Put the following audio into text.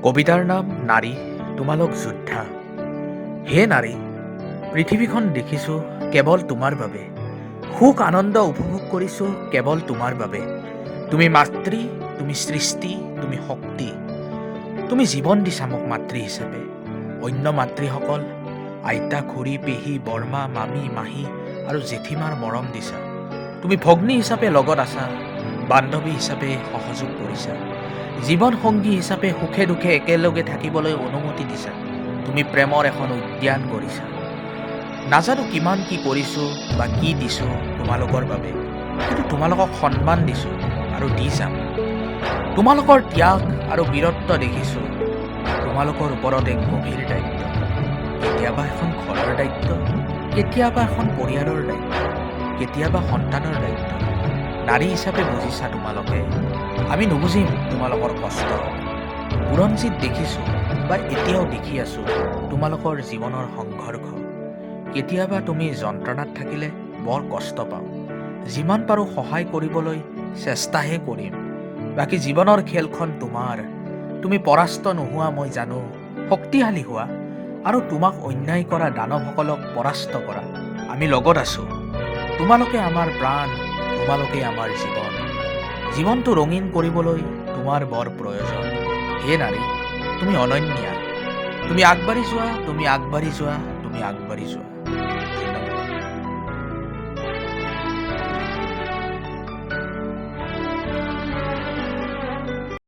কবিতাৰ নাম নাৰী, তোমালোক যোদ্ধা। হে নাৰী, পৃথিৱীখন দেখিছোঁ কেৱল তোমাৰ বাবে, সুখ আনন্দ উপভোগ কৰিছোঁ কেৱল তোমাৰ বাবে। তুমি মাতৃ, তুমি সৃষ্টি, তুমি শক্তি। তুমি জীৱন দিছা মোক মাতৃ হিচাপে। অন্য মাতৃসকল আইতা, খুৰী, পেহী, বৰমা, মামী, মাহী আৰু জেঠীমাৰ মৰম দিছা। তুমি ভগ্নী হিচাপে লগত আছা, বান্ধৱী হিচাপে সহযোগ কৰিছা, জীৱন সংগী হিচাপে সুখে দুখে একেলগে থাকিবলৈ অনুমতি দিছা। তুমি প্ৰেমৰ এখন উদ্যান কৰিছা। নাজানো কিমান কি কৰিছোঁ বা কি দিছোঁ তোমালোকৰ বাবে, কিন্তু তোমালোকক সন্মান দিছোঁ আৰু দি যাম। তোমালোকৰ ত্যাগ আৰু বীৰত্ব দেখিছোঁ। তোমালোকৰ ওপৰত এক গভীৰ দায়িত্ব, কেতিয়াবা এখন ঘৰৰ দায়িত্ব, কেতিয়াবা এখন পৰিয়ালৰ দায়িত্ব, কেতিয়াবা সন্তানৰ দায়িত্ব। নাৰী হিচাপে বুজিছা তোমালোকে, আমি নুবুজিম তোমালোকৰ কষ্ট। বুৰঞ্জীত দেখিছোঁ বা এতিয়াও দেখি আছোঁ তোমালোকৰ জীৱনৰ সংঘৰ্ষ। কেতিয়াবা তুমি যন্ত্ৰণাত থাকিলে বৰ কষ্ট পাওঁ। যিমান পাৰোঁ সহায় কৰিবলৈ চেষ্টাহে কৰিম। বাকী জীৱনৰ খেলখন তোমাৰ। তুমি পৰাস্ত নোহোৱা মই জানো, শক্তিশালী হোৱা আৰু তোমাক অন্যায় কৰা দানৱসকলক পৰাস্ত কৰা। আমি লগত আছোঁ। তোমালোকে আমাৰ প্ৰাণ, তোমালোকে আমাৰ জীৱন। জীৱনটো ৰঙীন কৰিবলৈ তোমাৰ বৰ প্ৰয়োজন। হে নাৰী, তুমি অনন্যা। তুমি আগবাঢ়ি যোৱা, তুমি আগবাঢ়ি যোৱা, তুমি আগবাঢ়ি যোৱা।